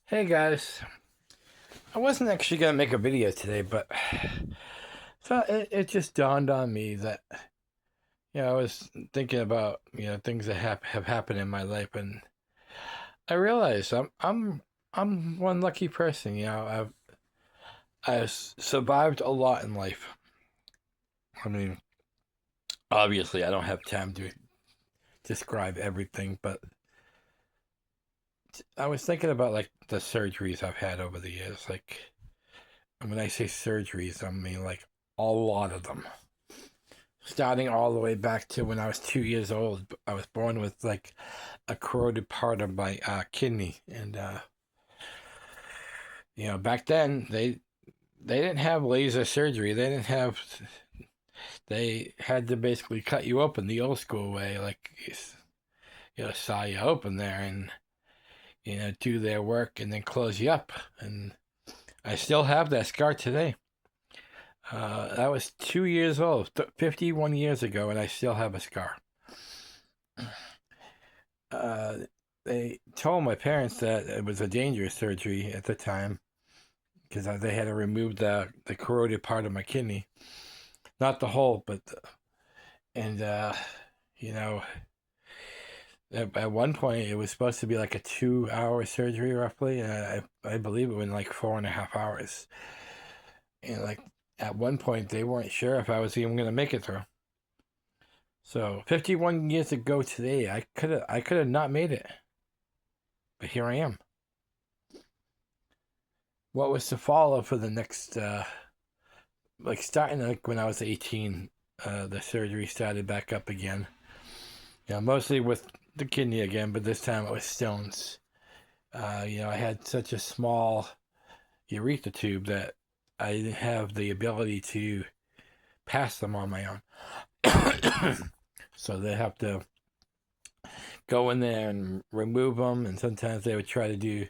Hey guys, I wasn't actually gonna make a video today, but it just dawned on me that I was thinking about things that have happened in my life, and I realized I'm one lucky person. I've survived a lot in life. I mean, obviously, I don't have time to describe everything, but I was thinking about like the surgeries I've had over the years. Like, when I say surgeries, I mean like a lot of them. Starting all the way back to when I was 2 years old. I was born with like a corroded part of my kidney, and back then they didn't have laser surgery. They had to basically cut you open the old school way, like saw you open there and do their work and then close you up. And I still have that scar today. I was 2 years old, 51 years ago, and I still have a scar. uh, they told my parents that it was a dangerous surgery at the time because they had to remove the corroded part of my kidney, not the whole, but and you know at one point it was supposed to be like a 2 hour surgery roughly, and I believe it went like 4.5 hours, and like at one point they weren't sure if I was even gonna make it through. So 51 years ago today, I could have not made it, but here I am. What was to follow for the next like starting like when I was 18, the surgery started back up again. Mostly with the kidney again, but this time it was stones. I had such a small urethra tube that I didn't have the ability to pass them on my own. So they have to go in there and remove them, and sometimes they would try to do,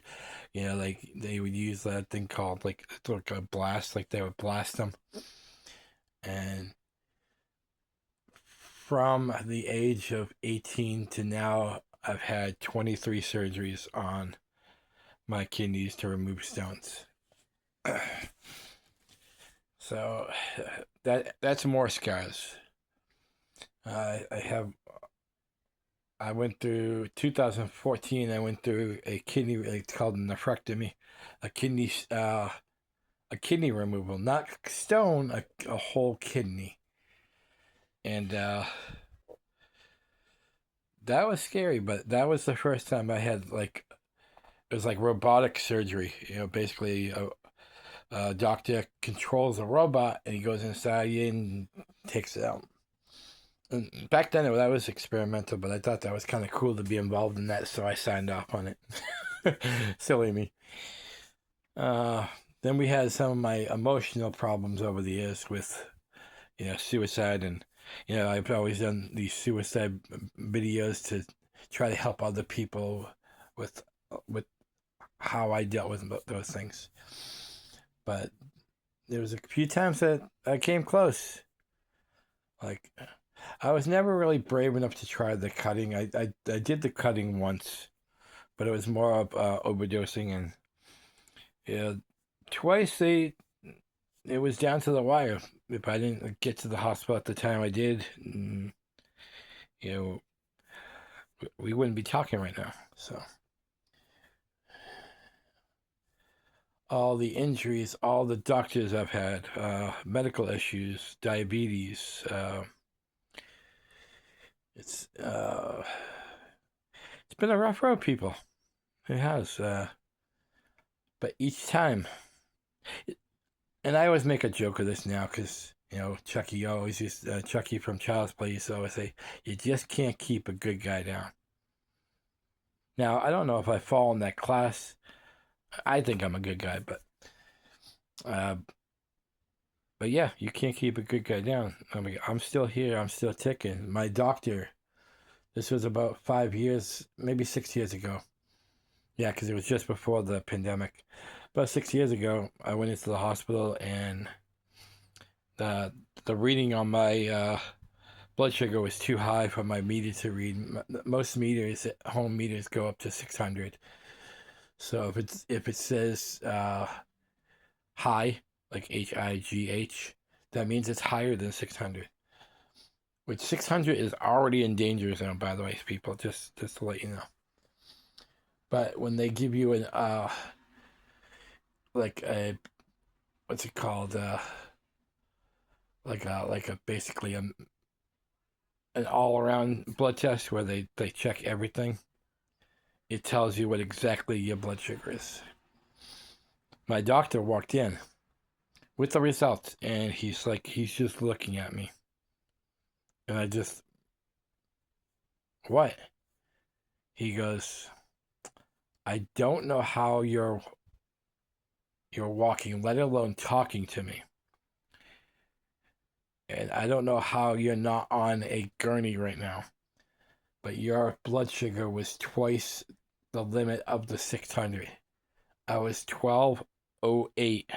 like they would use that thing called like it's like a blast, like they would blast them, and from the age of 18 to now, I've had 23 surgeries on my kidneys to remove stones. So that's more scars. I have. I went through 2014. I went through a kidney. It's called a nephrectomy, a kidney a kidney removal, not stone, a whole kidney, and that was scary. But that was the first time I had like it was like robotic surgery. Basically a doctor controls a robot and he goes inside you and takes it out. And back then that was experimental, but I thought that was kind of cool to be involved in that, so I signed off on it. Silly me. Uh, then we had some of my emotional problems over the years with suicide, and I've always done these suicide videos to try to help other people with with how I dealt with those things. But there was a few times that I came close. Like I was never really brave enough to try the cutting. I did the cutting once, but it was more of overdosing, and yeah, twice it was down to the wire. If I didn't get to the hospital at the time I did, you know, we wouldn't be talking right now. So all the injuries, all the doctors I've had, medical issues, diabetes. It's it's been a rough road, people. It has. But each time, and I always make a joke of this now because Chucky always used Chucky from Child's Play used to always say, "You just can't keep a good guy down." Now I don't know if I fall in that class. I think I'm a good guy, uh, but yeah, you can't keep a good guy down. I mean, I'm still here. I'm still ticking. My doctor. This was about 5 years, maybe 6 years ago. Yeah, because it was just before the pandemic. About 6 years ago, I went into the hospital, and the the reading on my blood sugar was too high for my meter to read. Most meters, home meters, go up to 600. So if it says high, like HIGH, that means it's higher than 600. Which 600 is already in danger zone, by the way, people. Just to let you know. But when they give you an like a what's it called like a basically an all around blood test where they check everything, it tells you what exactly your blood sugar is. My doctor walked in with the results, and he's just looking at me, and I just, what? He goes, I don't know how you're walking, let alone talking to me. And I don't know how you're not on a gurney right now, but your blood sugar was twice the limit of the 600. I was 1208.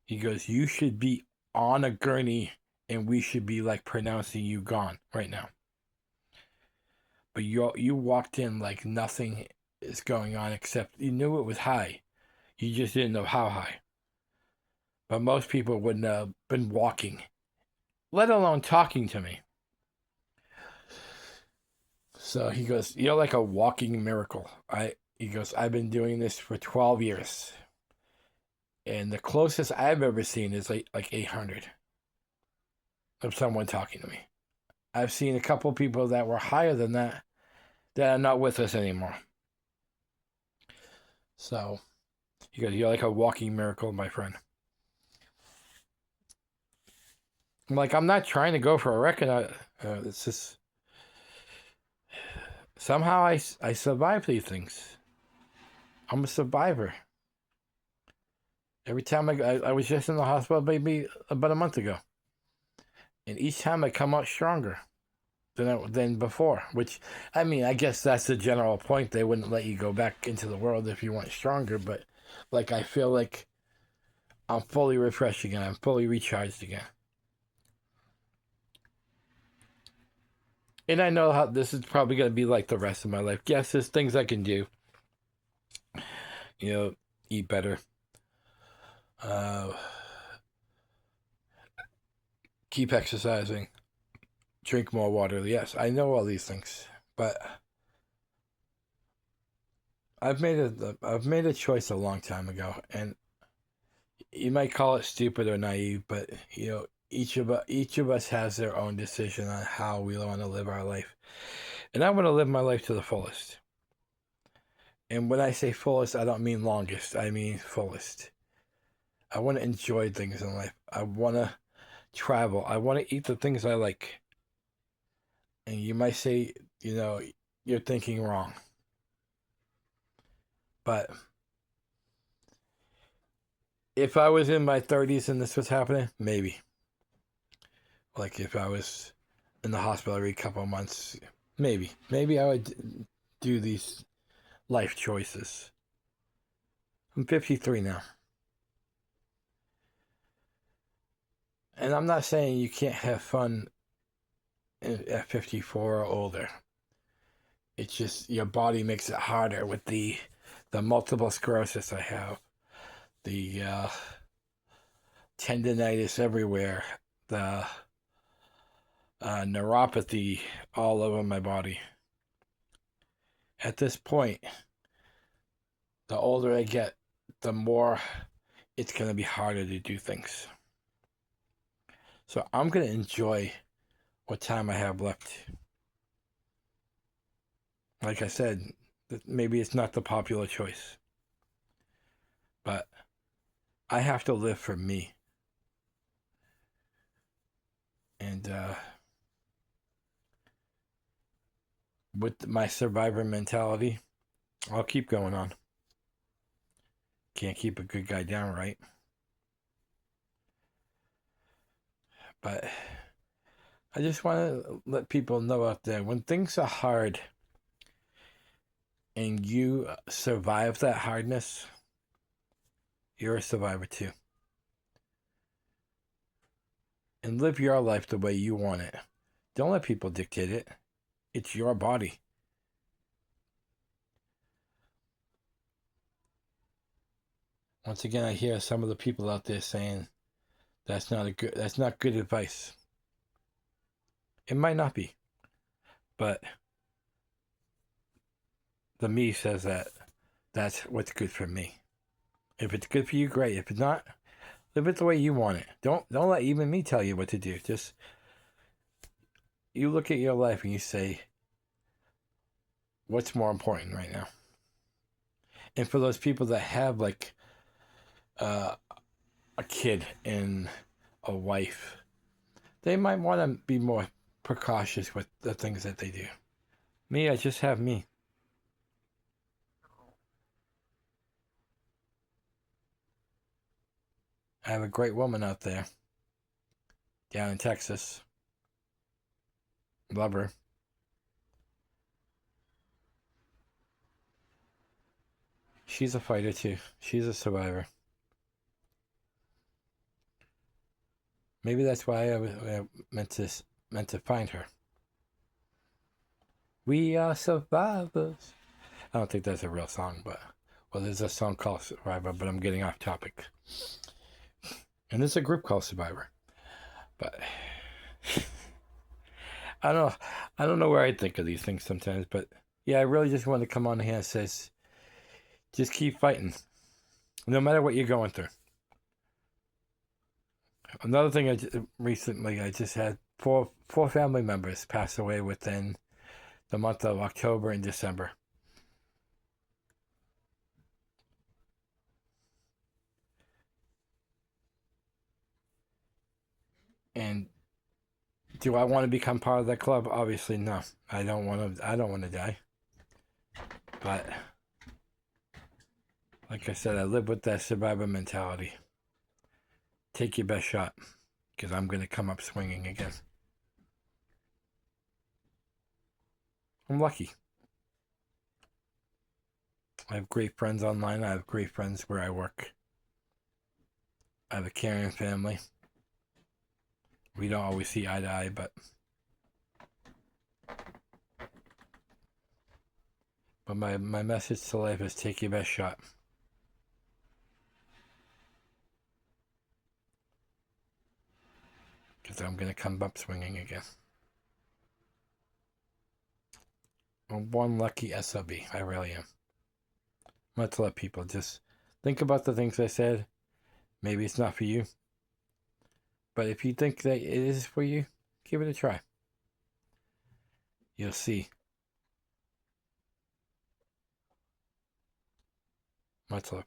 He goes, you should be on a gurney and we should be like pronouncing you gone right now. But you walked in like nothing is going on, except you knew it was high. You just didn't know how high. But most people wouldn't have been walking, let alone talking to me. So he goes, you're like a walking miracle. He goes, I've been doing this for 12 years. And the closest I've ever seen is like 800 of someone talking to me. I've seen a couple people that were higher than that are not with us anymore. So he goes, you're like a walking miracle, my friend. I'm like, I'm not trying to go for a record. It's just somehow I survive these things. I'm a survivor. Every time I was just in the hospital maybe about a month ago, and each time I come out stronger than before. Which, I mean, I guess that's the general point. They wouldn't let you go back into the world if you weren't stronger. But like, I feel like I'm fully refreshed again. I'm fully recharged again. And I know how this is probably going to be like the rest of my life. Yes, there's things I can do. You know, eat better. Uh, Keep exercising. Drink more water. Yes, I know all these things. But I've made a choice a long time ago, and you might call it stupid or naive, but you know, each of us has their own decision on how we want to live our life. And I want to live my life to the fullest. And when I say fullest, I don't mean longest. I mean fullest. I want to enjoy things in life. I want to travel. I want to eat the things I like. And you might say, you know, you're thinking wrong. But if I was in my 30s and this was happening, maybe. Like if I was in the hospital every couple of months, maybe I would do these life choices. I'm 53 now. And I'm not saying you can't have fun at 54 or older. It's just your body makes it harder with the multiple sclerosis I have, the tendonitis everywhere, the neuropathy all over my body. At this point, the older I get, the more it's going to be harder to do things. So I'm going to enjoy what time I have left. Like I said, maybe it's not the popular choice, but I have to live for me. And with my survivor mentality, I'll keep going on. Can't keep a good guy down, right? But I just want to let people know out there, when things are hard and you survive that hardness, you're a survivor too. And live your life the way you want it. Don't let people dictate it. It's your body. Once again, I hear some of the people out there saying that's not good advice. It might not be, but the me says that that's what's good for me. If it's good for you, great. If it's not, live it the way you want it. Don't let even me tell you what to do. Just you look at your life and you say, what's more important right now? And for those people that have like a kid and a wife, they might want to be more precautious with the things that they do. Me, I just have me. I have a great woman out there down in Texas. Love her. She's a fighter too. She's a survivor. Maybe that's why I meant to find her. We are survivors. I don't think that's a real song, but well, there's a song called Survivor, but I'm getting off topic. And there's a group called Survivor, but I don't know where I think of these things sometimes. But yeah, I really just want to come on here and says, just keep fighting, no matter what you're going through. Another thing recently, I just had four family members pass away within the month of October and December. And do I want to become part of that club? Obviously, no. I don't want to die. But like I said, I live with that survivor mentality. Take your best shot, because I'm going to come up swinging again. I'm lucky. I have great friends online. I have great friends where I work. I have a caring family. We don't always see eye to eye, but my message to life is take your best shot. Because I'm going to come up swinging again. I'm one lucky SOB. I really am. Much love, people. Just think about the things I said. Maybe it's not for you. But if you think that it is for you, give it a try. You'll see. Much love.